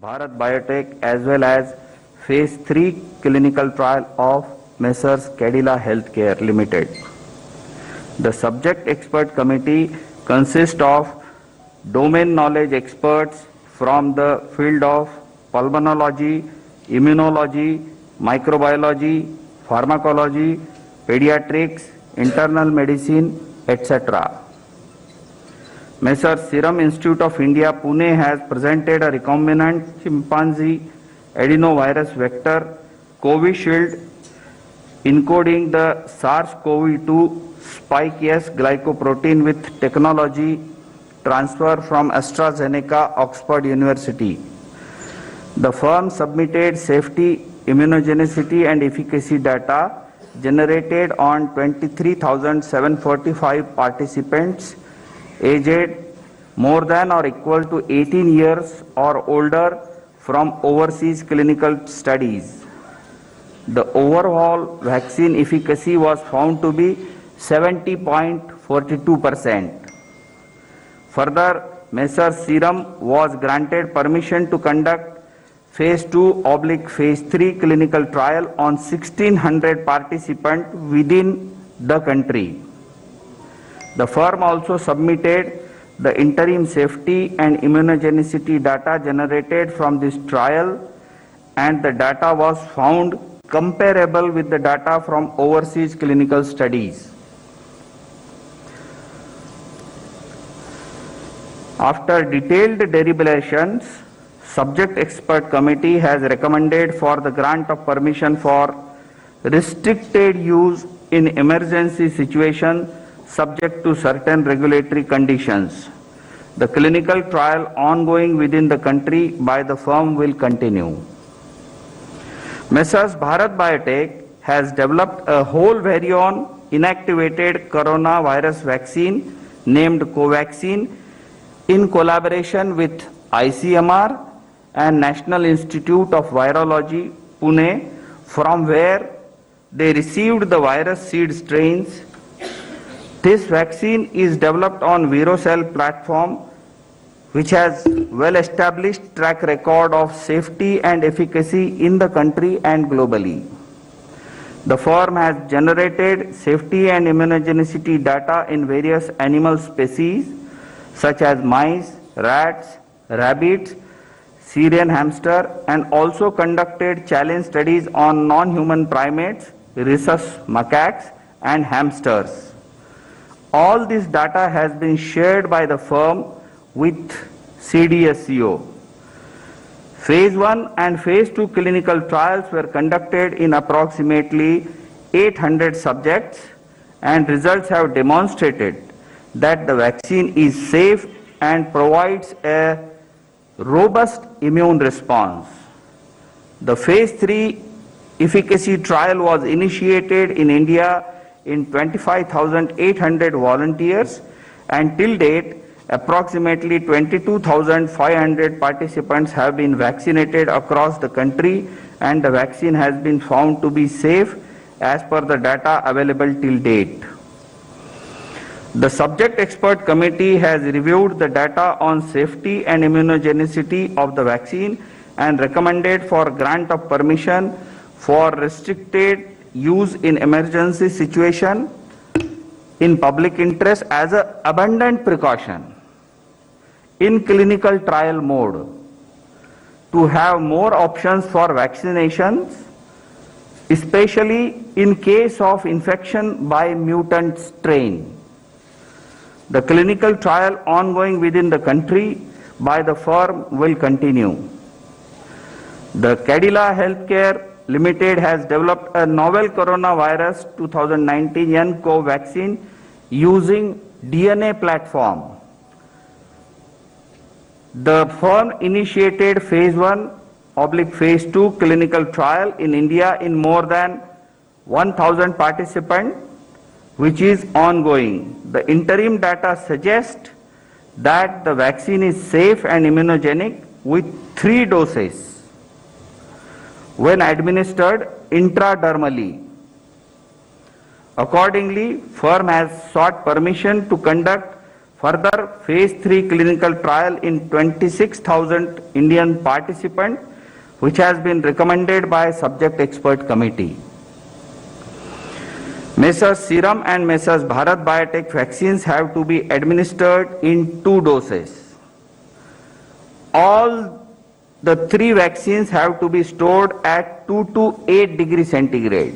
Bharat Biotech as well as Phase 3 clinical trial of Messrs. Cadila Healthcare Limited. The subject expert committee consists of domain knowledge experts from the field of pulmonology, immunology, microbiology, pharmacology, pediatrics, internal medicine, etc. Messrs. Serum Institute of India, Pune has presented a recombinant chimpanzee adenovirus vector Covishield encoding the SARS-CoV-2 spike S glycoprotein with technology transfer from AstraZeneca, Oxford University. The firm submitted safety, immunogenicity and efficacy data generated on 23,745 participants aged more than or equal to 18 years or older from overseas clinical studies. The overall vaccine efficacy was found to be 70.42%. Further, Messrs. Serum was granted permission to conduct Phase 2/Phase 3 clinical trial on 1,600 participants within the country. The firm also submitted the interim safety and immunogenicity data generated from this trial, and the data was found comparable with the data from overseas clinical studies. After detailed deliberations, subject expert committee has recommended for the grant of permission for restricted use in emergency situation subject to certain regulatory conditions. The clinical trial ongoing within the country by the firm will continue. Messrs. Bharat Biotech has developed a whole virion inactivated coronavirus vaccine named Covaxin in collaboration with ICMR and National Institute of Virology, Pune, from where they received the virus seed strains. This vaccine is developed on Virocell platform, which has well-established track record of safety and efficacy in the country and globally. The firm has generated safety and immunogenicity data in various animal species such as mice, rats, rabbits, Syrian hamster, and also conducted challenge studies on non-human primates, rhesus macaques, and hamsters. All this data has been shared by the firm with CDSCO. Phase 1 and Phase 2 clinical trials were conducted in approximately 800 subjects, and results have demonstrated that the vaccine is safe and provides a robust immune response. The Phase 3 efficacy trial was initiated in India in 25,800 volunteers, and till date approximately 22,500 participants have been vaccinated across the country, and the vaccine has been found to be safe as per the data available till date. The subject expert committee has reviewed the data on safety and immunogenicity of the vaccine and recommended for grant of permission for restricted use in emergency situation in public interest as an abundant precaution in clinical trial mode to have more options for vaccinations, especially in case of infection by mutant strain. The clinical trial ongoing within the country by the firm will continue. The Cadila Healthcare Limited has developed a novel coronavirus 2019 nCoV vaccine using DNA platform. The firm initiated Phase 1/Phase 2 clinical trial in India in more than 1,000 participants, which is ongoing. The interim data suggests that the vaccine is safe and immunogenic with 3 doses when administered intradermally. Accordingly, firm has sought permission to conduct further phase 3 clinical trial in 26,000 Indian participants, which has been recommended by subject expert committee. Messrs Serum and Messrs Bharat Biotech vaccines have to be administered in 2 doses. All the 3 vaccines have to be stored at 2 to 8 degrees centigrade.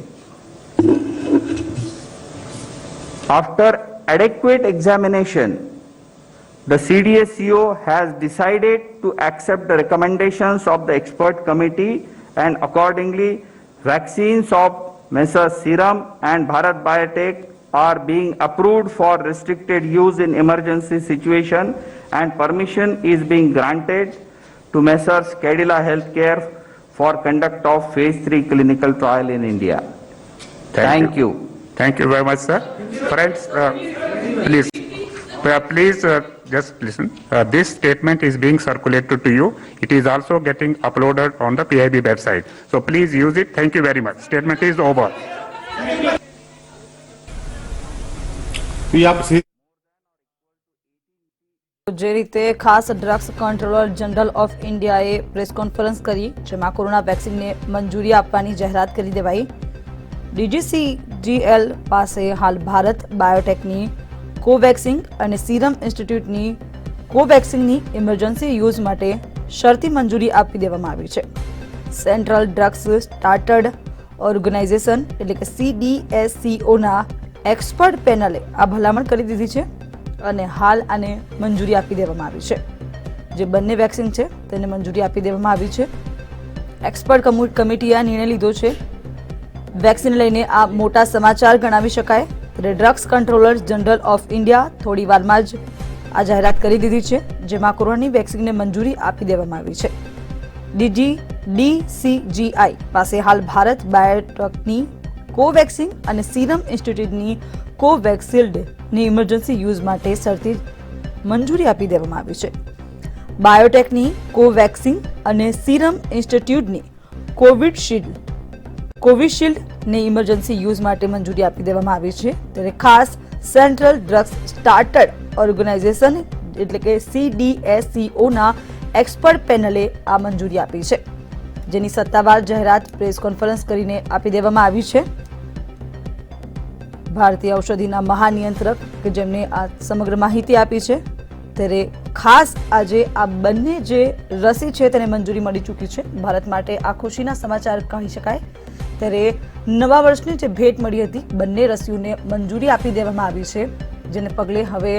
After adequate examination, the CDSCO has decided to accept the recommendations of the expert committee, and accordingly vaccines of Messrs Serum and Bharat Biotech are being approved for restricted use in emergency situation, and permission is being granted to Messrs Cadila Healthcare for conduct of phase 3 clinical trial in India. Thank you. Thank you very much, sir. Friends, please just listen. This statement is being circulated to you. It is also getting uploaded on the PIB website. So please use it. Thank you very much. Statement is over. જે રીતે ખાસ drugs controller general of ઇન્ડિયાએ press conference કરી જેમાં corona વેક્સિનને મંજૂરી આપવાની જાહેરાત કરી દેવાઈ. DGCGL પાસે હાલ ભારત બાયોટેકની કોવેક્સિન અને સીરમ ઇન્સ્ટિટ્યૂટની કોવેક્સિનની ઇમરજન્સી યુઝ માટે શરતી મંજૂરી આપી દેવામાં આવી છે. સેન્ટ્રલ ડ્રગ્સ સ્ટાર્ટર્ડ ઓર્ગેનાઇઝેશન એટલે કે CDSCOના એક્સપર્ટ પેનલે આ ભલામણ કરી દીધી છે અને હાલ આને મંજૂરી આપી દેવામાં આવી છે. જે બંને વેક્સિન છે તેને મંજૂરી આપી દેવામાં આવી છે. એક્સપર્ટ કમિટીએ આ નિર્ણય લીધો છે. વેક્સિન લઈને આ મોટા સમાચાર ગણાવી શકાય. Drugs controller general of India થોડી વારમાં જ આ જાહેરાત કરી દીધી છે જેમાં કોરોનાની વેક્સિનને મંજૂરી આપી દેવામાં આવી છે. DCGI પાસે હાલ ભારત બાયોટેકની કોવેક્સિન અને સીરમ ઇન્સ્ટિટ્યૂટની કોવેક્સિલ્ડની ઇમરજન્સી યુઝ માટે શરતી મંજૂરી આપી દેવામાં આવી છે. બાયોટેકની કોવેક્સિન અને સીરમ ઇન્સ્ટિટ્યૂટની કોવિશિલ્ડની ઇમરજન્સી યુઝ માટે મંજૂરી આપી દેવામાં આવી છે. ત્યારે ખાસ સેન્ટ્રલ ડ્રગ્સ સ્ટાર્ટર્ડ ઓર્ગેનાઇઝેશન એટલે કે CDSCOના એક્સપર્ટ પેનલે આ મંજૂરી આપી છે જેની સત્તાવાર જાહેરાત પ્રેસ કોન્ફરન્સ કરીને આપી દેવામાં આવી છે. ભારતીય ઔષધિના મહાનિયંત્રક કે જેમને આ સમગ્ર માહિતી આપી છે. ત્યારે ખાસ આજે આ બંને જે રસી છે તેને મંજૂરી મળી ચૂકી છે. ભારત માટે આ ખુશીના સમાચાર કહી શકાય. ત્યારે નવા વર્ષની જે ભેટ મળી હતી બંને રસીઓને મંજૂરી આપી દેવામાં આવી છે જેને પગલે હવે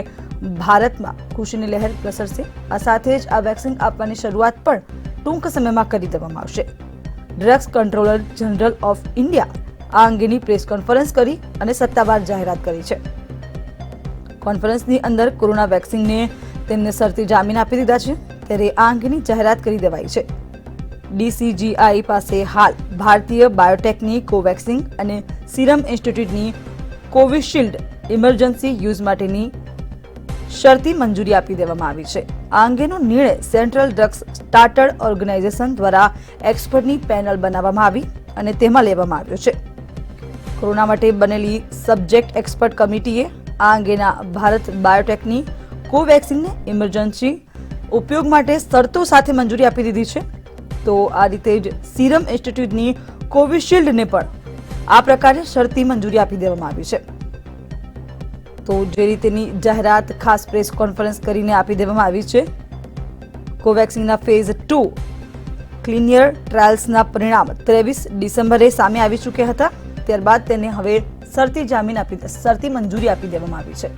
ભારતમાં ખુશીની લહેર પ્રસરશે. આ સાથે જ આ વેક્સિન આપવાની શરૂઆત પણ ટૂંક સમયમાં કરી દેવામાં આવશે. Drugs controller general of India આ અંગેની પ્રેસ કોન્ફરન્સ કરી અને સત્તાવાર જાહેરાત કરી છે. કોન્ફરન્સની અંદર કોરોના વેક્સિનને તેમને શરતી જામીન આપી દીધા છે. ત્યારે આ અંગેની જાહેરાત કરી દેવાઈ છે. DCGI પાસે હાલ ભારતીય બાયોટેકની કોવેક્સિન અને સીરમ ઇન્સ્ટિટ્યૂટની કોવિશિલ્ડ ઇમરજન્સી યુઝ માટેની શરતી મંજૂરી આપી દેવામાં આવી છે. આ અંગેનો નિર્ણય સેન્ટ્રલ ડ્રગ્સ સ્ટાર્ટર્ડ ઓર્ગેનાઇઝેશન દ્વારા એક્સપર્ટની પેનલ બનાવવામાં આવી અને તેમાં લેવામાં આવ્યો છે. કોરોના માટે બનેલી સબ્જેક્ટ એક્સપર્ટ કમિટીએ આ અંગેના ભારત બાયોટેકની કોવેક્સિનને ઇમરજન્સી ઉપયોગ માટે શરતો સાથે મંજૂરી આપી દીધી છે. તો આ રીતે જ સીરમ ઇન્સ્ટિટ્યૂટની કોવિશિલ્ડને પણ આ પ્રકારે શરતી મંજૂરી આપી દેવામાં આવી છે. તો જે રીતેની જાહેરાત ખાસ પ્રેસ કોન્ફરન્સ કરીને આપી દેવામાં આવી છે. કોવેક્સિનના ફેઝ 2 ક્લિનિયર ટ્રાયલ્સના પરિણામ 23 ડિસેમ્બરે સામે આવી ચૂક્યા હતા. ત્યારબાદ તેને હવે શરતી મંજૂરી આપી દેવામાં આવી છે.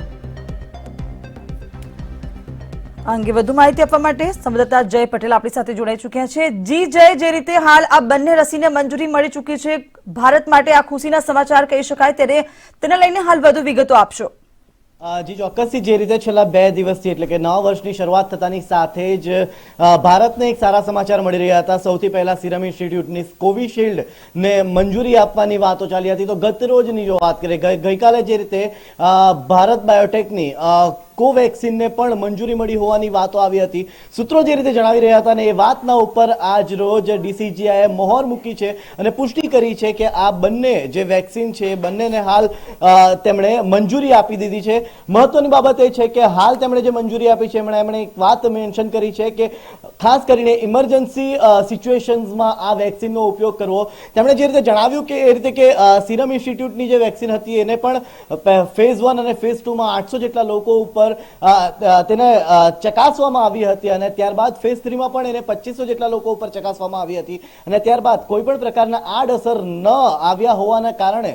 આ અંગે વધુ માહિતી આપવા માટે સંવાદદાતા જય પટેલ આપણી સાથે જોડાઈ ચૂક્યા છે. જી જય, જે રીતે હાલ આ બંને રસીને મંજૂરી મળી ચૂકી છે, ભારત માટે આ ખુશીના સમાચાર કહી શકાય, ત્યારે તેને લઈને હાલ વધુ વિગતો આપશો. જી ચોક્કસથી. જે રીતે છેલ્લા 2 દિવસથી એટલે કે નવા વર્ષની શરૂઆત થતાની સાથે જ ભારતને એક સારા સમાચાર મળી રહ્યા હતા. સૌથી પહેલા સીરમ ઇન્સ્ટિટ્યૂટની કોવિશિલ્ડને મંજૂરી આપવાની વાતો ચાલી હતી. તો ગત રોજની જો વાત કરીએ, ગઈકાલે જે રીતે ભારત બાયોટેકની કોવેક્સિનને પણ મંજૂરી મળી હોવાની વાતો આવી હતી. સૂત્રો જે રીતે જણાવી રહ્યા હતા ને એ વાતના ઉપર આજ રોજ DCGI એ મોહર મૂકી છે અને પુષ્ટિ કરી છે કે આ બંને જે વેક્સિન છે બંનેને હાલ તેમણે મંજૂરી આપી દીધી છે. મહત્વની બાબત એ છે કે હાલ તેમણે જે મંજૂરી આપી છે એમણે એક વાત મેન્શન કરી છે કે ખાસ કરીને ઇમરજન્સી સિચ્યુએશન્સમાં આ વેક્સિનનો ઉપયોગ કરવો. તેમણે જે રીતે જણાવ્યું કે એ રીતે કે સિરમ ઇન્સ્ટિટ્યૂટની જે વેક્સિન હતી એને પણ ફેઝ 1 અને ફેઝ 2 માં 800 જેટલા લોકો ઉપર તેને ચકાસવામાં આવી હતી અને ત્યારબાદ ફેઝ 3 માં પણ એને 2500 જેટલા લોકો ઉપર ચકાસવામાં આવી હતી અને ત્યારબાદ કોઈ પણ પ્રકારના આડઅસર ન આવ્યા હોવાના કારણે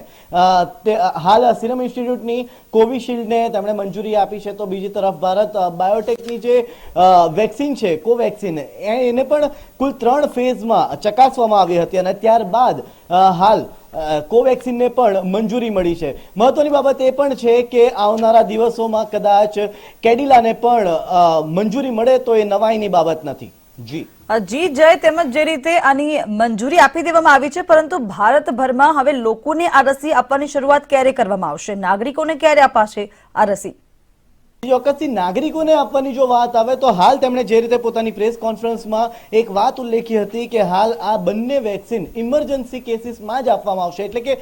હાલ સિરમ ઇન્સ્ટિટ્યૂટની કોવિશિલ્ડને તેમણે મંજૂરી આપી છે. તો બીજી તરફ ભારત બાયોટેકની જે વેક્સિન છે કોવેક્સિન એને પણ કુલ 3 ફેઝમાં ચકાસવામાં આવી હતી અને ત્યારબાદ હાલ કોવેક્સિનને પણ મંજૂરી મળી છે. મહત્વની બાબત એ પણ છે કે આવનારા દિવસોમાં કદાચ કેડિલાને પણ મંજૂરી મળે તો એ નવાઈની બાબત નથી. જી જય, તેમજ જે રીતે આની મંજૂરી આપી દેવામાં આવી છે, પરંતુ ભારતભરમાં હવે લોકોને આ રસી આપવાની શરૂઆત ક્યારે કરવામાં આવશે? નાગરિકોને ક્યારે અપાશે આ રસી? ચોક્કસથી નાગરિકોને આપવાની જો વાત આવે તો હાલ તેમણે જે રીતે પોતાની પ્રેસ કોન્ફરન્સમાં એક વાત ઉલ્લેખી હતી કે હાલ આ બંને વેક્સિન ઇમરજન્સી કેસીસમાં જ આપવામાં આવશે. એટલે કે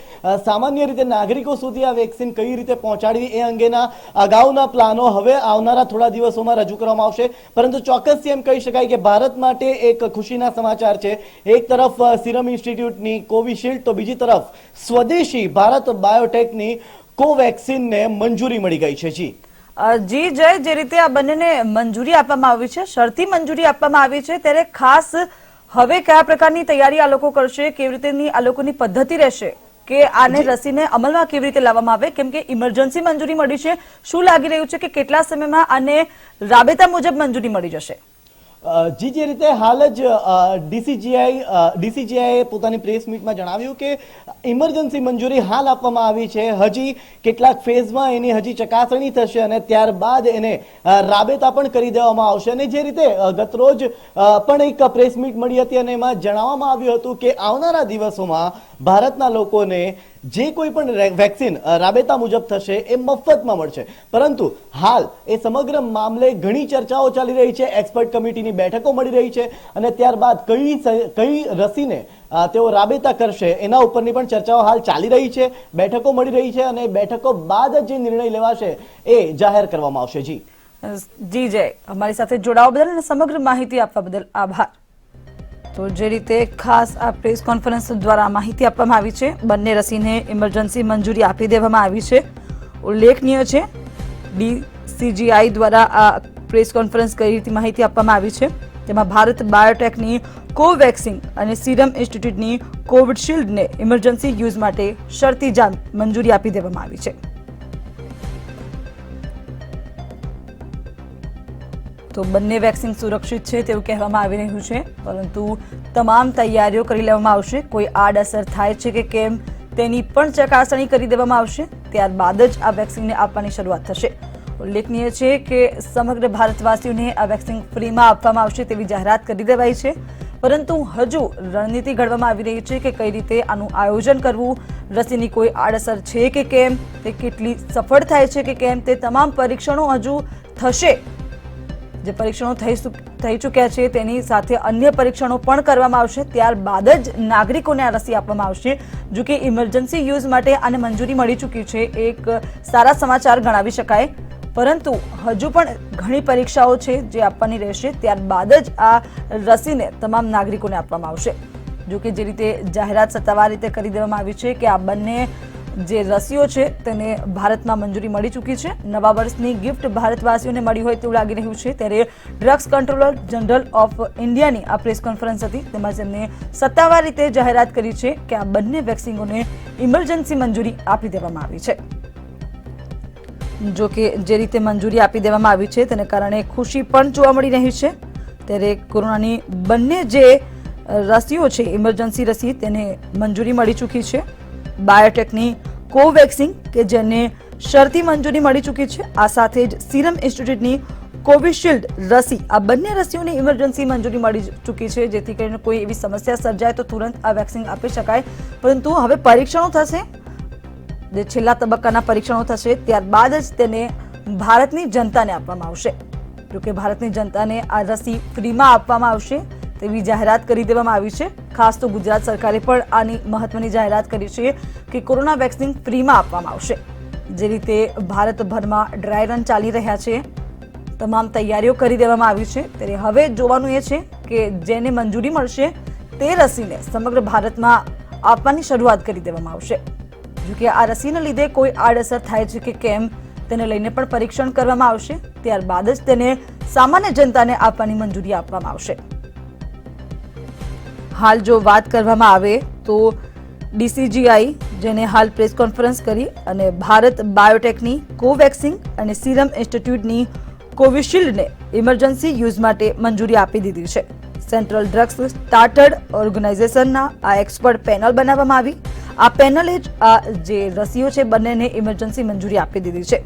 સામાન્ય રીતે નાગરિકો સુધી આ વેક્સિન કઈ રીતે પહોંચાડવી એ અંગેના અગાઉના પ્લાનો હવે આવનારા થોડા દિવસોમાં રજૂ કરવામાં આવશે. પરંતુ ચોક્કસથી એમ કહી શકાય કે ભારત માટે એક ખુશીના સમાચાર છે. એક તરફ સિરમ ઇન્સ્ટિટ્યૂટની કોવિશિલ્ડ તો બીજી તરફ સ્વદેશી ભારત બાયોટેકની કોવેક્સિનને મંજૂરી મળી ગઈ છે. જી જય, જે રીતે આ બંનેને મંજૂરી આપવામાં આવી છે, શરતી મંજૂરી આપવામાં આવી છે, ત્યારે ખાસ હવે કયા પ્રકારની તૈયારી આ લોકો કરશે, કેવી રીતેની આ લોકોની પદ્ધતિ રહેશે કે આને રસીને અમલમાં કેવી રીતે લાવવામાં આવે? કેમ કે ઇમરજન્સી મંજૂરી મળી છે, શું લાગી રહ્યું છે કે કેટલા સમયમાં આને રાબેતા મુજબ મંજૂરી મળી જશે? જે રીતે હાલ જ DCGI પોતાની પ્રેસ મીટમાં જણાવ્યું કે ઇમરજન્સી મંજૂરી હાલ આપવામાં આવી છે. હજી કેટલાક ફેઝમાં એની હજી ચકાસણી થશે અને ત્યારબાદ એને રાબેતા પણ કરી દેવામાં આવશે. અને જે રીતે ગતરોજ પણ એક પ્રેસ મીટ મળી હતી અને એમાં જણાવવામાં આવ્યું હતું કે આવનારા દિવસોમાં ભારતના લોકોને જે કોઈ પણ વેક્સિન રાબેતા મુજબ થશે એ મફતમાં મળશે. પરંતુ હાલ એ સમગ્ર મામલે ઘણી ચર્ચાઓ ચાલી રહી છે. એક્સપર્ટ કમિટીની બેઠકો મળી રહી છે અને ત્યારબાદ કઈ રસીને તેઓ રાબેતા કરશે એના ઉપરની પણ ચર્ચાઓ હાલ ચાલી રહી છે. બેઠકો મળી રહી છે અને બેઠકો બાદ જે નિર્ણય લેવાશે એ જાહેર કરવામાં આવશે. જી જય, અમારી સાથે જોડાવા બદલ અને સમગ્ર માહિતી આપવા બદલ આભાર. તો જે રીતે ખાસ આ પ્રેસ કોન્ફરન્સ દ્વારા માહિતી આપવામાં આવી છે, બંને રસીને ઇમરજન્સી મંજૂરી આપી દેવામાં આવી છે. ઉલ્લેખનીય છે DCGI દ્વારા આ પ્રેસ કોન્ફરન્સ કઈ રીતે માહિતી આપવામાં આવી છે, તેમાં ભારત બાયોટેકની કોવેક્સિન અને સિરમ ઇન્સ્ટિટ્યૂટની કોવિશિલ્ડને ઇમરજન્સી યુઝ માટે શરતી મંજૂરી આપી દેવામાં આવી છે. તો બંને વેક્સિન સુરક્ષિત છે તેવું કહેવામાં આવી રહ્યું છે, પરંતુ તમામ તૈયારીઓ કરી લેવામાં આવશે. કોઈ આડઅસર થાય છે કે કેમ તેની પણ ચકાસણી કરી દેવામાં આવશે. ત્યારબાદ જ આ વેક્સિનને આપવાની શરૂઆત થશે. ઉલ્લેખનીય છે કે સમગ્ર ભારતવાસીઓને આ વેક્સિન ફ્રીમાં આપવામાં આવશે તેવી જાહેરાત કરી દેવાઈ છે, પરંતુ હજુ રણનીતિ ઘડવામાં આવી રહી છે કે કઈ રીતે આનું આયોજન કરવું, રસીની કોઈ આડઅસર છે કે કેમ, તે કેટલી સફળ થાય છે કે કેમ, તે તમામ પરીક્ષણો હજુ થશે. જે પરીક્ષણો થઈ ચૂક્યા છે તેની સાથે અન્ય પરીક્ષણો પણ કરવામાં આવશે. ત્યારબાદ જ નાગરિકોને આ રસી આપવામાં આવશે. જો કે ઇમરજન્સી યુઝ માટે આને મંજૂરી મળી ચૂકી છે, એક સારા સમાચાર ગણાવી શકાય, પરંતુ હજુ પણ ઘણી પરીક્ષાઓ છે જે આપવાની રહેશે. ત્યારબાદ જ આ રસીને તમામ નાગરિકોને આપવામાં આવશે. જો કે જે રીતે જાહેરાત સત્તાવાર રીતે કરી દેવામાં આવી છે કે આ બંને જે રસીઓ છે તેને ભારતમાં મંજૂરી મળી ચૂકી છે. નવા વર્ષની ગિફ્ટ ભારતવાસીઓને મળી હોય તેવું લાગી રહ્યું છે. ત્યારે ડ્રગ્સ કંટ્રોલર જનરલ ઓફ ઇન્ડિયાની આ પ્રેસ કોન્ફરન્સ હતી, તેમાં તેમને સત્તાવાર રીતે જાહેરાત કરી છે કે આ બંને વેક્સિનોને ઇમરજન્સી મંજૂરી આપી દેવામાં આવી છે. જો કે જે રીતે મંજૂરી આપી દેવામાં આવી છે તેને કારણે ખુશી પણ જોવા મળી રહી છે. ત્યારે કોરોનાની બંને જે રસીઓ છે, ઇમરજન્સી રસી, તેને મંજૂરી મળી ચૂકી છે. બાયોટેકની કોવેક્સિન કે જેને શરતી મંજૂરી મળી ચૂકી છે, આ સાથે જ સિરમ ઇન્સ્ટિટ્યૂટની કોવિશિલ્ડ રસી, આ બંને રસીઓની ઇમરજન્સી મંજૂરી મળી ચૂકી છે, જેથી કરીને કોઈ એવી સમસ્યા સર્જાય તો તુરંત આ વેક્સિન આપી શકાય. પરંતુ હવે પરીક્ષણો થશે, જે છેલ્લા તબક્કાના પરીક્ષણો થશે, ત્યારબાદ જ તેને ભારતની જનતાને આપવામાં આવશે. જોકે ભારતની જનતાને આ રસી ફ્રીમાં આપવામાં આવશે તેવી જાહેરાત કરી દેવામાં આવી છે. ખાસ તો ગુજરાત સરકારે પણ આની મહત્વની જાહેરાત કરી છે કે કોરોના વેક્સિન ફ્રીમાં આપવામાં આવશે. જે રીતે ભારતભરમાં ડ્રાય રન ચાલી રહ્યા છે, તમામ તૈયારીઓ કરી દેવામાં આવી છે, ત્યારે હવે જોવાનું એ છે કે જેને મંજૂરી મળશે તે રસીને સમગ્ર ભારતમાં આપવાની શરૂઆત કરી દેવામાં આવશે. જોકે આ રસીને લીધે કોઈ આડઅસર થાય છે કે કેમ તેને લઈને પણ પરીક્ષણ કરવામાં આવશે. ત્યારબાદ જ તેને સામાન્ય જનતાને આપવાની મંજૂરી આપવામાં આવશે. હાલ જો વાત કરવામાં આવે તો DCGI જેને હાલ પ્રેસ કોન્ફરન્સ કરી અને ભારત બાયોટેકની કોવેક્સિન અને સીરમ ઇન્સ્ટિટ્યૂટની કોવિશિલ્ડને ઇમરજન્સી યુઝ માટે મંજૂરી આપી દીધી છે. સેન્ટ્રલ ડ્રગ્સ સ્ટાર્ટર્ડ ઓર્ગેનાઇઝેશનના આ એક્સપર્ટ પેનલ બનાવવામાં આવી. આ પેનલે જ આ જે રસીઓ છે બંનેને ઇમરજન્સી મંજૂરી આપી દીધી છે.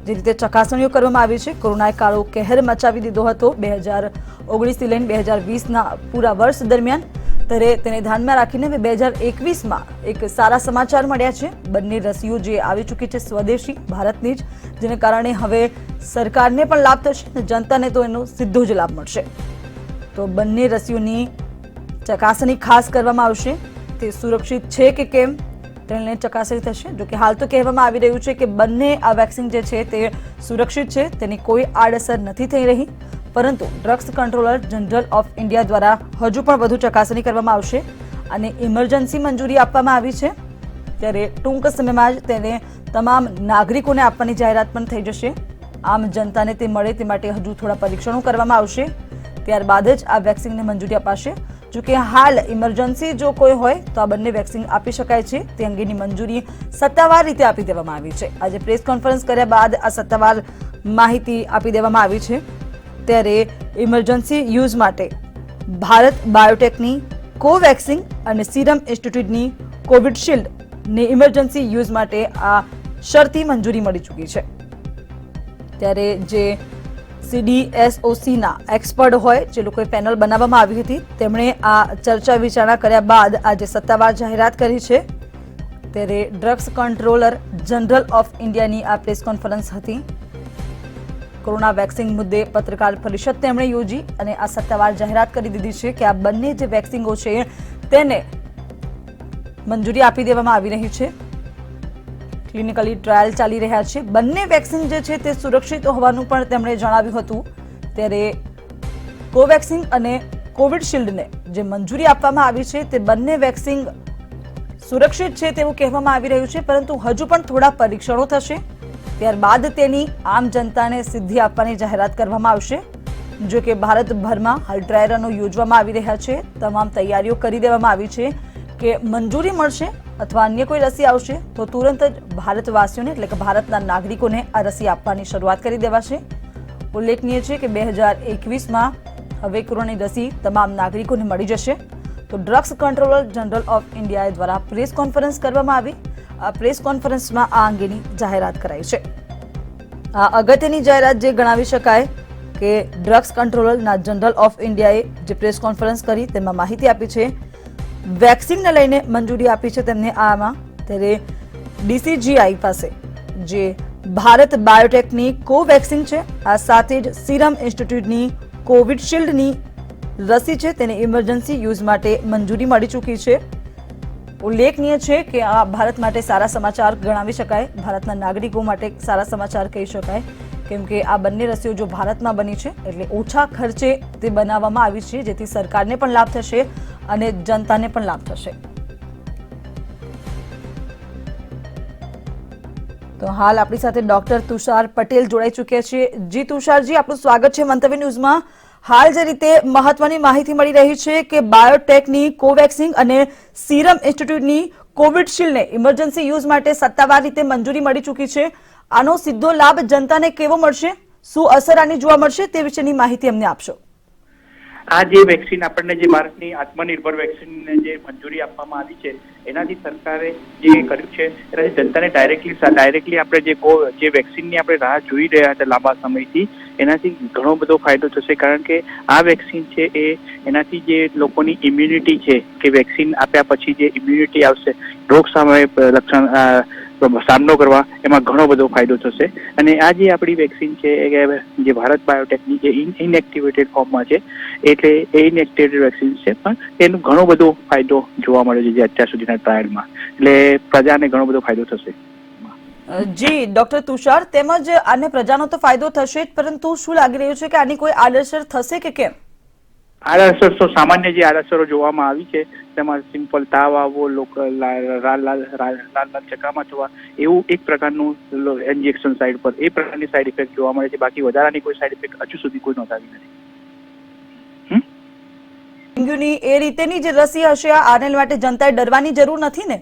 જે રીતે ચકાસણીઓ કરવામાં આવી છે, કોરોનાએ કાળો કહેર મચાવી દીધો હતો 2019થી લઈને 2020ના પૂરા વર્ષ દરમિયાન. ત્યારે તેને ધ્યાનમાં રાખીને હવે 2021માં એક સારા સમાચાર મળ્યા છે. બંને રસીઓ જે આવી ચૂકી છે સ્વદેશી ભારતની જ, જેને કારણે હવે સરકારને પણ લાભ થશે અને જનતાને તો એનો સીધો જ લાભ મળશે. તો બંને રસીઓની ચકાસણી ખાસ કરવામાં આવશે. તે સુરક્ષિત છે કે કેમ તેને ચકાસણી થશે. જોકે હાલ તો કહેવામાં આવી રહ્યું છે કે બંને આ વેક્સિન જે છે તે સુરક્ષિત છે, તેની કોઈ આડઅસર નથી થઈ રહી. પરંતુ drugs controller general of India દ્વારા હજુ પણ વધુ ચકાસણી કરવામાં આવશે અને ઇમરજન્સી મંજૂરી આપવામાં આવી છે. ત્યારે ટૂંક સમયમાં જ તેને તમામ નાગરિકોને આપવાની જાહેરાત પણ થઈ જશે. આમ જનતાને તે મળે તે માટે હજુ થોડા પરીક્ષણો કરવામાં આવશે. ત્યારબાદ જ આ વેક્સિનને મંજૂરી અપાશે. જોકે હાલ ઇમરજન્સી જો કોઈ હોય તો આ બંને વેક્સિન આપી શકાય છે તે અંગેની મંજૂરી સત્તાવાર રીતે આપી દેવામાં આવી છે. આજે પ્રેસ કોન્ફરન્સ કર્યા બાદ આ સત્તાવાર માહિતી આપી દેવામાં આવી છે. ત્યારે ઇમરજન્સી યુઝ માટે ભારત બાયોટેકની કોવેક્સિન અને સીરમ ઇન્સ્ટિટ્યૂટની કોવિશિલ્ડની ઇમરજન્સી યુઝ માટે આ શરતી મંજૂરી મળી ચૂકી છે. ત્યારે જે CDSOCના એક્સપર્ટ હોય, જે લોકોએ પેનલ બનાવવામાં આવી હતી, તેમણે આ ચર્ચા વિચારણા કર્યા બાદ આજે સત્તાવાર જાહેરાત કરી છે. ત્યારે ડ્રગ્સ કંટ્રોલર જનરલ ઓફ ઇન્ડિયાની આ પ્રેસ કોન્ફરન્સ હતી. કોરોના વેક્સિન મુદ્દે પત્રકાર પરિષદ તેમણે યોજી અને આ સત્તાવાર જાહેરાત કરી દીધી છે કે આ બંને જે વેક્સિનો છે તેને મંજૂરી આપી દેવામાં આવી રહી છે. ક્લિનિકલી ટ્રાયલ ચાલી રહ્યા છે. બંને વેક્સિન જે છે તે સુરક્ષિત હોવાનું પણ તેમણે જણાવ્યું હતું. ત્યારે કોવેક્સિન અને કોવિશિલ્ડને જે મંજૂરી આપવામાં આવી છે તે બંને વેક્સિન સુરક્ષિત છે તેવું કહેવામાં આવી રહ્યું છે, પરંતુ હજુ પણ થોડા પરીક્ષણો થશે. ત્યારબાદ તેની આમ જનતાને સિદ્ધિ આપવાની જાહેરાત કરવામાં આવશે. જો કે ભારતભરમાં હાલ ડ્રાય રનો યોજવામાં આવી રહ્યા છે. તમામ તૈયારીઓ કરી દેવામાં આવી છે કે મંજૂરી મળશે અથવા અન્ય કોઈ રસી આવશે તો તુરંત જ ભારતવાસીઓને એટલે કે ભારતના નાગરિકોને આ રસી આપવાની શરૂઆત કરી દેવાશે. ઉલ્લેખનીય છે કે 2021માં હવે કોરોનાની રસી તમામ નાગરિકોને મળી જશે. તો drugs controller general of India દ્વારા પ્રેસ કોન્ફરન્સ કરવામાં આવી. આ પ્રેસ કોન્ફરન્સમાં આ અંગેની જાહેરાત કરાઈ છે. આ અગત્યની જાહેરાત જે ગણાવી શકાય કે ડ્રગ્સ કંટ્રોલરના જનરલ ઓફ ઇન્ડિયાએ જે પ્રેસ કોન્ફરન્સ કરી તેમાં માહિતી આપી છે. વેક્સિનને લઈને મંજૂરી આપી છે તેમને આમાં. ત્યારે DCGI પાસે જે ભારત બાયોટેકની કોવેક્સિન છે, આ સાથે જ સીરમ ઇન્સ્ટિટ્યૂટની કોવિશિલ્ડની રસી છે તેને ઇમરજન્સી યુઝ માટે મંજૂરી મળી ચૂકી છે. ઉલ્લેખનીય છે કે આ ભારત માટે સારા સમાચાર ગણાવી શકાય, ભારતના નાગરિકો માટે સારા સમાચાર કહી શકાય, કેમ કે આ બંને રસીઓ જો ભારતમાં બની છે એટલે ઓછા ખર્ચે તે બનાવવામાં આવી છે, જેથી સરકારને પણ લાભ થશે અને જનતાને પણ લાભ થશે. તો હાલ આપણી સાથે ડોક્ટર તુષાર પટેલ જોડાઈ ચૂક્યા છે. જી તુષારજી, આપનું સ્વાગત છે મંતવ્ય ન્યૂઝમાં. હાલ જે રીતે મહત્વની માહિતી મળી રહી છે કે બાયોટેકની કોવેક્સિન અને સીરમ ઇન્સ્ટિટ્યૂટની કોવિશિલ્ડને ઇમરજન્સી યુઝ માટે સત્તાવાર રીતે મંજૂરી મળી ચૂકી છે. આનો સીધો લાભ જનતાને કેવો મળશે, શું અસર આની જોવા મળશે તે વિશેની માહિતી અમને આપશો. આ જે વેક્સિન આપણને જે ભારતની આત્મનિર્ભર વેક્સિનને જે મંજૂરી આપવામાં આવી છે એનાથી સરકારે જે કર્યું છે એનાથી જનતાને ડાયરેક્ટલી આપણે જે વેક્સિનની આપણે રાહ જોઈ રહ્યા હતા લાંબા સમયથી, એનાથી ઘણો બધો ફાયદો થશે. કારણ કે આ વેક્સિન છે એનાથી જે લોકોની ઇમ્યુનિટી છે કે વેક્સિન આપ્યા પછી જે ઇમ્યુનિટી આવશે, રોગ સામે સામનો કરવા એમાં ઘણો બધો ફાયદો થશે. અને આ જે આપણી વેક્સિન છે એ જે ભારત બાયોટેકની જે ઇનએક્ટિવેટેડ ફોર્મમાં છે એટલે એ ઇનએક્ટિવેટેડ વેક્સિન છે, પણ એનો ઘણો બધો ફાયદો જોવા મળ્યો છે જે અત્યાર સુધીના ટ્રાયલમાં, એટલે પ્રજાને ઘણો બધો ફાયદો થશે. જી ડોક્ટર તુષાર, તેમજ આને પ્રજાનો તો ફાયદો થશે જ, પરંતુ શું લાગી રહ્યું છે કે આની કોઈ આડઅસર થશે કે કેમ? આડઅસર તો સામાન્ય જે આડઅસરો જોવામાં આવી છે તેમાં સિમ્પલ તાવ આવવો, લાલ ચકામા થવા, એવું એક પ્રકારનું ઇન્જેક્શન સાઇડ પર એ પ્રકારની સાઇડ ઇફેક્ટ જોવા મળે છે. બાકી વધારાની કોઈ સાઇડ ઇફેક્ટ હજુ સુધી કોઈ નોંધાવી નથી. ડેન્ગ્યુની એ રીતેની જે રસી હશે આને માટે જનતાએ ડરવાની જરૂર નથી ને?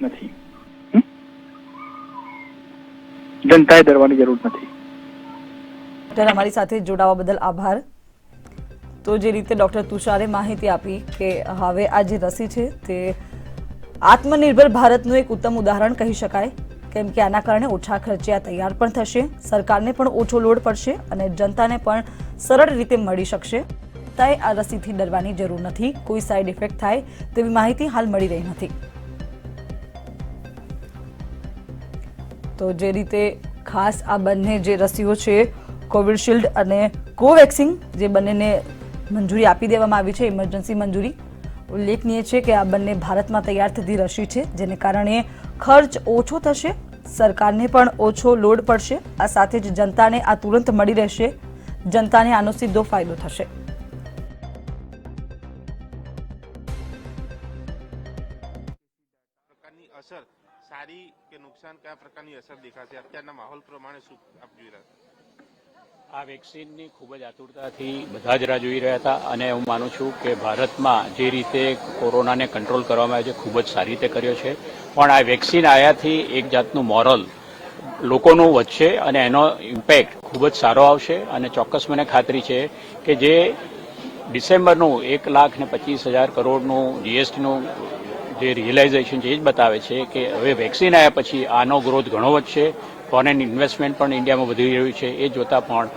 નથી, જનતાએ ડરવાની જરૂર નથી. અમારી સાથે જોડાવા બદલ આભાર. તો જે રીતે ડોક્ટર તુષારે માહિતી આપી કે હવે આ જે રસી છે તે આત્મનિર્ભર ભારતનું એક ઉત્તમ ઉદાહરણ કહી શકાય, કેમ કે આના કારણે ઓછા ખર્ચે આ તૈયાર પણ થશે, સરકારને પણ ઓછો લોડ પડશે અને જનતાને પણ સરળ રીતે મળી શકશે. તાય આ રસીથી ડરવાની જરૂર નથી, કોઈ સાઇડ ઇફેક્ટ થાય તેવી માહિતી હાલ મળી રહી નથી. તો જે રીતે ખાસ આ બંને જે રસીઓ છે કોવિશિલ્ડ અને કોવેક્સિન, જે બંનેને મંજૂરી આપી દેવામાં આવી છે, ઇમરજન્સી મંજૂરી. ઉલ્લેખનીય છે કે આ બંને ભારતમાં તૈયાર થતી રસી છે, જેને કારણે ખર્ચ ઓછો થશે, સરકારને પણ ઓછો લોડ પડશે, આ સાથે જ જનતાને આ તુરંત મળી રહેશે, જનતાને આનો સીધો ફાયદો થશે. અસર સારી કે નુકસાન કયા પ્રકારની અસર દેખાશે અત્યારના માહોલ પ્રમાણે શું આપ જોઈ રહ્યા છો? આ વેક્સિનની ખૂબ જ આતુરતાથી બધા જ રાહ જોઈ રહ્યા હતા અને હું માનું છું કે ભારતમાં જે રીતે કોરોનાને કંટ્રોલ કરવામાં આવ્યો છે ખૂબ જ સારી રીતે કર્યો છે, પણ આ વેક્સિન આવ્યાથી એક જાતનું મોરલ લોકોનું વધશે અને એનો ઇમ્પેક્ટ ખૂબ જ સારો આવશે. અને ચોક્કસ મને ખાતરી છે કે જે ડિસેમ્બરનું 1,25,000 કરોડનું જીએસટીનું જે રિયલાઇઝેશન છે એ જ બતાવે છે કે હવે વેક્સિન આવ્યા પછી આનો ગ્રોથ ઘણો વધશે, ફોરેન ઇન્વેસ્ટમેન્ટ પણ ઇન્ડિયામાં વધી રહ્યું છે. એ જોતા પણ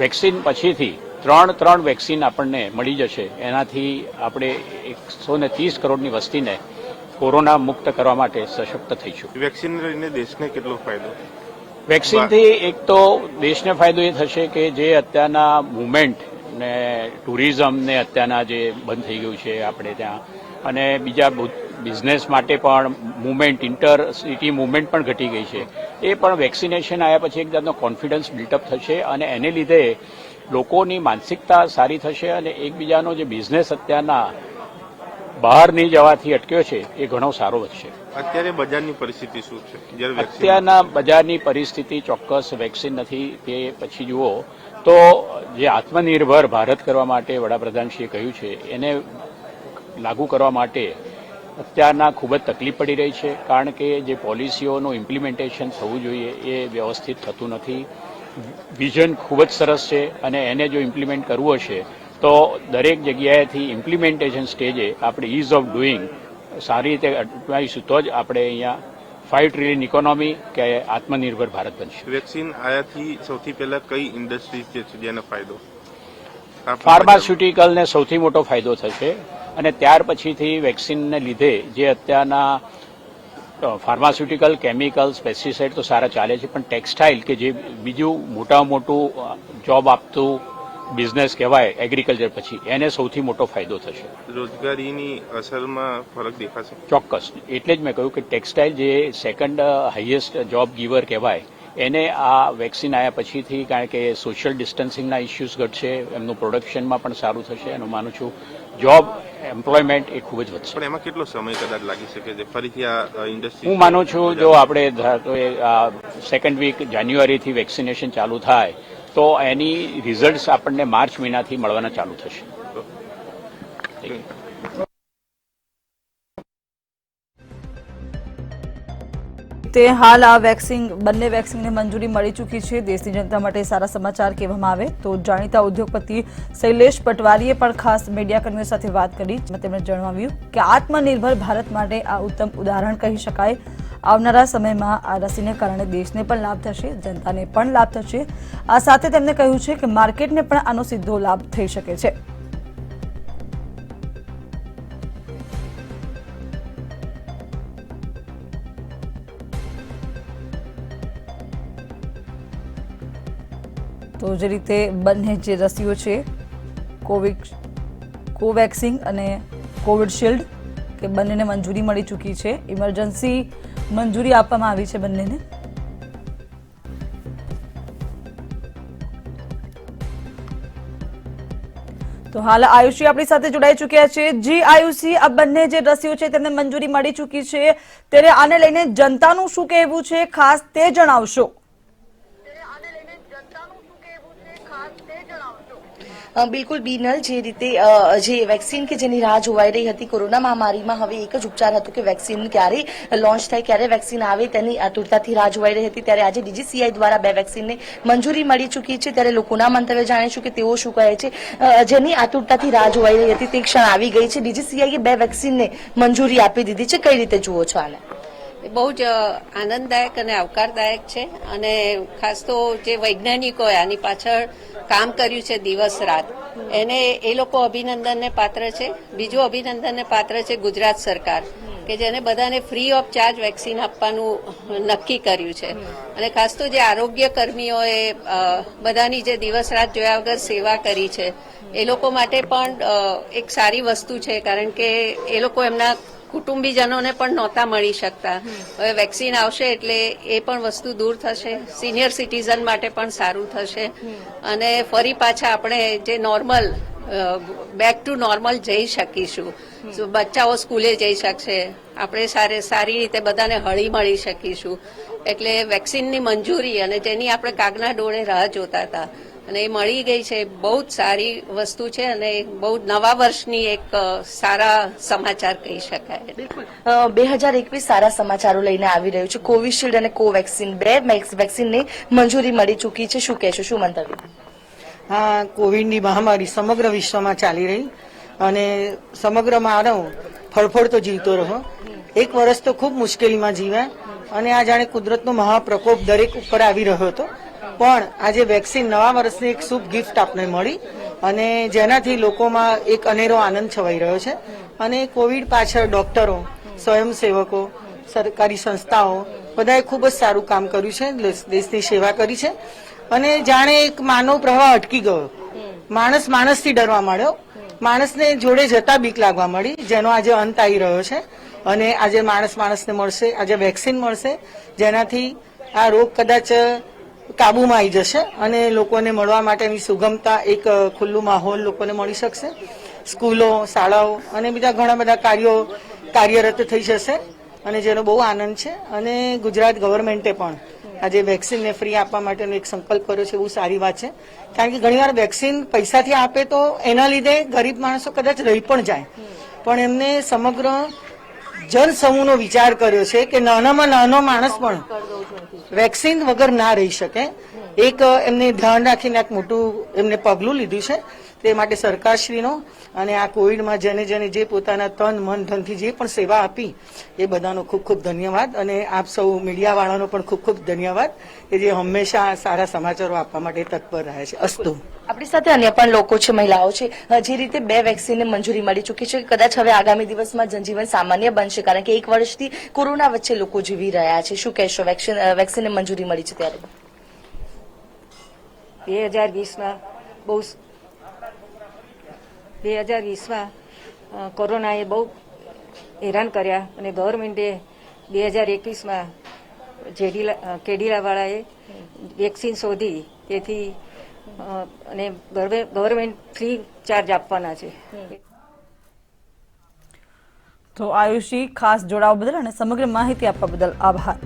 વેક્સિન પછીથી ત્રણ વેક્સિન આપણને મળી જશે, એનાથી આપણે 130 કરોડની વસ્તીને કોરોના મુક્ત કરવા માટે સશક્ત થઈશું. વેક્સિન લઈને દેશને કેટલો ફાયદો? વેક્સિનથી એક તો દેશને ફાયદો એ થશે કે જે અત્યારના મુવમેન્ટ ને ટુરિઝમ ને અત્યારના જે બંધ થઈ ગયું છે આપણે ત્યાં, અને બીજા બિઝનેસ માટે પણ મુવમેન્ટ, ઇન્ટર સિટી મુવમેન્ટ પણ ઘટી ગઈ છે, એ પણ વેક્સિનેશન આવ્યા પછી એક જાતનો કોન્ફિડન્સ બિલ્ટઅપ થશે અને એને લીધે લોકોની માનસિકતા સારી થશે અને એકબીજાનો જે બિઝનેસ અત્યારના બહાર નહીં જવાથી અટક્યો છે એ ઘણો સારો વધશે. અત્યારે બજારની પરિસ્થિતિ શું છે? અત્યારના બજારની પરિસ્થિતિ ચોક્કસ વેક્સિન નથી તે પછી જુઓ તો જે આત્મનિર્ભર ભારત કરવા માટે વડાપ્રધાનશ્રીએ કહ્યું છે એને લાગુ કરવા માટે અત્યારના ખૂબ જ તકલીફ પડી રહી છે, કારણ કે જે પોલિસીઓનું ઇમ્પ્લિમેન્ટેશન થવું જોઈએ એ વ્યવસ્થિત થતું નથી. વિઝન ખૂબ જ સરસ છે અને એને જો ઇમ્પ્લિમેન્ટ કરવું હશે તો દરેક જગ્યાએથી ઇમ્પ્લિમેન્ટેશન સ્ટેજે આપણે ઇઝ ઓફ ડુઈંગ સારી રીતે અટવાઈશું તો જ આપણે અહીંયા 5 ટ્રિલિયન ઇકોનોમી કે આત્મનિર્ભર ભારત બનશે. વેક્સિન આયાથી સૌથી પહેલા કઈ ઇન્ડસ્ટ્રી છે જેનો ફાયદો? ફાર્માસ્યુટિકલને સૌથી મોટો ફાયદો થશે અને ત્યાર પછીથી વેક્સિનને લીધે જે અત્યારના ફાર્માસ્યુટિકલ, કેમિકલ્સ, પેસ્ટિસાઇડ તો સારા ચાલે છે, પણ ટેક્સટાઇલ કે જે બીજું મોટું જોબ આપતું બિઝનેસ કહેવાય એગ્રીકલ્ચર પછી, એને સૌથી મોટો ફાયદો થશે. રોજગારીની અસરમાં ફરક દેખાશે? ચોક્કસ, એટલે જ મેં કહ્યું કે ટેક્સટાઇલ જે સેકન્ડ હાઈએસ્ટ જોબ ગીવર કહેવાય એને આ વેક્સિન આવ્યા પછીથી, કારણ કે સોશિયલ ડિસ્ટન્સિંગના ઇસ્યુઝ ઘટશે, એમનું પ્રોડક્શનમાં પણ સારું થશે અને માનું છું જોબ એમ્પ્લોયમેન્ટ એ ખૂબ જ વધશે. પણ એમાં કેટલો સમય કદાચ લાગી શકે છે ફરીથી આ ઇન્ડસ્ટ્રી? હું માનું છું જો આપણે સેકન્ડ વીક જાન્યુઆરીથી વેક્સિનેશન ચાલુ થાય તો એની રિઝલ્ટ્સ આપણને માર્ચ મહિનાથી મળવાના ચાલુ થશે. તે હાલ આ બંને વેક્સિનને મંજૂરી મળી ચૂકી છે. દેશની જનતા માટે સારા સમાચાર કહેવામાં આવે તો જાણીતા ઉદ્યોગપતિ શૈલેષ પટવારીએ પણ ખાસ મીડિયાકર્મીઓ સાથે વાત કરી. તેમણે જણાવ્યું કે આત્મનિર્ભર ભારત માટે આ ઉત્તમ ઉદાહરણ કહી શકાય. આવનારા સમયમાં આ રસીને કારણે દેશને પણ લાભ થશે, જનતાને પણ લાભ થશે. આ સાથે તેમણે કહ્યું છે કે માર્કેટને પણ આનો સીધો લાભ થઈ શકે છે. તો જે રીતે બંને જે રસીઓ છે કોવેક્સિન અને કોવિશિલ્ડ કે બંનેને મંજૂરી મળી ચૂકી છે. ઇમરજન્સી મંજૂરી આપવામાં આવી છે બંનેને. તો હાલ આયુષી આપણી સાથે જોડાઈ ચૂક્યા છે. જી આયુષી, આ બંને જે રસીઓ છે તેમને મંજૂરી મળી ચૂકી છે, ત્યારે આને લઈને જનતાનું શું કહેવું છે, ખાસ તે જણાવશો. બિલકુલ બીનલ, જે રીતે જે વેક્સિન કે જેની રાહ જોવાઈ રહી હતી કોરોના મહામારીમાં, હવે એક જ ઉપચાર હતો કે વેક્સિન ક્યારે લોન્ચ થાય, ક્યારે વેક્સિન આવે તેની આતુરતાથી રાહ જોવાઈ રહી હતી. ત્યારે આજે DGCI દ્વારા 2 વેક્સિનને મંજૂરી મળી ચૂકી છે. ત્યારે લોકોના મંતવ્ય જાણીશું કે તેઓ શું કહે છે. જેની આતુરતાથી રાહ જોવાઈ રહી હતી તે ક્ષણ આવી ગઈ છે. DGCIએ 2 વેક્સિનને મંજૂરી આપી દીધી છે. કઈ રીતે જુઓ છો આને? બહુ જ આનંદદાયક અને આવકારદાયક છે. અને ખાસ તો જે વૈજ્ઞાનિકોએ આની પાછળ કામ કર્યું છે દિવસ રાત, એને એ લોકો અભિનંદનને પાત્ર છે. બીજું અભિનંદનને પાત્ર છે ગુજરાત સરકાર, કે જેને બધાને ફ્રી ઓફ ચાર્જ વેક્સિન આપવાનું નક્કી કર્યું છે. અને ખાસ તો જે આરોગ્ય કર્મીઓએ બધાની જે દિવસ રાત જોયા વગર સેવા કરી છે, એ લોકો માટે પણ એક સારી વસ્તુ છે. કારણ કે એ લોકો એમના કુટુંબીજનોને પણ નહોતા મળી શકતા. હવે વેક્સિન આવશે એટલે એ પણ વસ્તુ દૂર થશે. સિનિયર સિટીઝન માટે પણ સારું થશે. અને ફરી પાછા આપણે જે નોર્મલ બેક ટુ નોર્મલ જઈ શકીશું. બચ્ચાઓ સ્કૂલે જઈ શકશે, આપણે સારી રીતે બધાને હળી મળી શકીશું. એટલે વેક્સિનની મંજૂરી અને જેની આપણે કાગના ડોળે રાહ જોતા હતા અને એ મળી ગઈ છે, બહુ જ સારી વસ્તુ છે. અને બહુ નવા વર્ષની એક સારા સમાચાર કહી શકાય. 2021 સારા સમાચારો લઈને આવી રહ્યું છે. કોવિશિલ્ડ અને કોવેક્સિન 2 વેક્સિનને મંજૂરી મળી ચૂકી છે. શું કહેશો, શું મંતવ્ય? હા, કોવિડની મહામારી સમગ્ર વિશ્વમાં ચાલી રહી અને સમગ્ર માનવ ફળફળતો જીવતો રહ્યો. 1 વર્ષ તો ખૂબ મુશ્કેલીમાં જીવ્યા અને આ જાણે કુદરતનો મહાપ્રકોપ દરેક ઉપર આવી રહ્યો હતો. પણ આજે વેક્સિન નવા વર્ષની એક શુભ ગિફ્ટ આપને મળી અને જેનાથી લોકોમાં એક અનેરો આનંદ છવાઈ રહ્યો છે. અને કોવિડ પાછળ ડોક્ટરો, સ્વયંસેવકો, સરકારી સંસ્થાઓ બધાએ ખૂબ જ સારું કામ કર્યું છે, દેશની સેવા કરી છે. અને જાણે એક માનવ પ્રવાહ અટકી ગયો. માણસથી ડરવા માંડ્યો, માણસને જોડે જતા બીક લાગવા મળી, જેનો આજે અંત આવી રહ્યો છે. અને આજે માણસને મળશે, આજે વેક્સિન મળશે, જેનાથી આ રોગ કદાચ કાબુમાં આવી જશે અને લોકોને મળવા માટેની સુગમતા, એક ખુલ્લું માહોલ લોકોને મળી શકશે. સ્કૂલો, શાળાઓ અને બીજા ઘણા બધા કાર્યો કાર્યરત થઈ જશે અને જેનો બહુ આનંદ છે. અને ગુજરાત ગવર્મેન્ટે પણ આજે વેક્સિનને ફ્રી આપવા માટેનો એક સંકલ્પ કર્યો છે, બહુ સારી વાત છે. કારણ કે ઘણીવાર વેક્સિન પૈસાથી આપે તો એના લીધે ગરીબ માણસો કદાચ રહી પણ જાય, પણ એમને સમગ્ર જનસમૂહનો વિચાર કર્યો છે કે નાનામાં નાનો માણસ પણ વેક્સિન વગર ના રહી શકે. એક એમને ધ્યાન રાખીને એક મોટું એમને પગલું લીધું છે. તે માટે સરકારશ્રીનો અને આ કોવિડમાં જેને જે પોતાના તન મન ધનથી જે પણ સેવા આપી એ બધાનો ખૂબ ખૂબ ધન્યવાદ. અને આપ સૌ મીડિયાવાળાનો પણ ખૂબ ખૂબ ધન્યવાદ કે જે હંમેશા સારા સમાચારો આપવા માટે તત્પર રહે છે. અસ્તુ. આપણી સાથે અન્ય પણ લોકો છે, મહિલાઓ છે. જે રીતે 2 વેક્સિનને મંજૂરી મળી ચૂકી છે, કદાચ હવે આગામી દિવસમાં જનજીવન સામાન્ય બનશે, કારણ કે 1 વર્ષથી કોરોના વચ્ચે લોકો જીવી રહ્યા છે. શું કહેશો, વેક્સિનને મંજૂરી મળી છે ત્યારે? 2020માં કોરોનાએ બહુ હેરાન કર્યા અને ગવર્મેન્ટે 2021માં કેડિલાવાળાએ વેક્સિન શોધી, તેથી અને ગવર્મેન્ટ ફ્રી ચાર્જ આપવાના છે. તો આયુષી, ખાસ જોડાવા બદલ અને સમગ્ર માહિતી આપવા બદલ આભાર.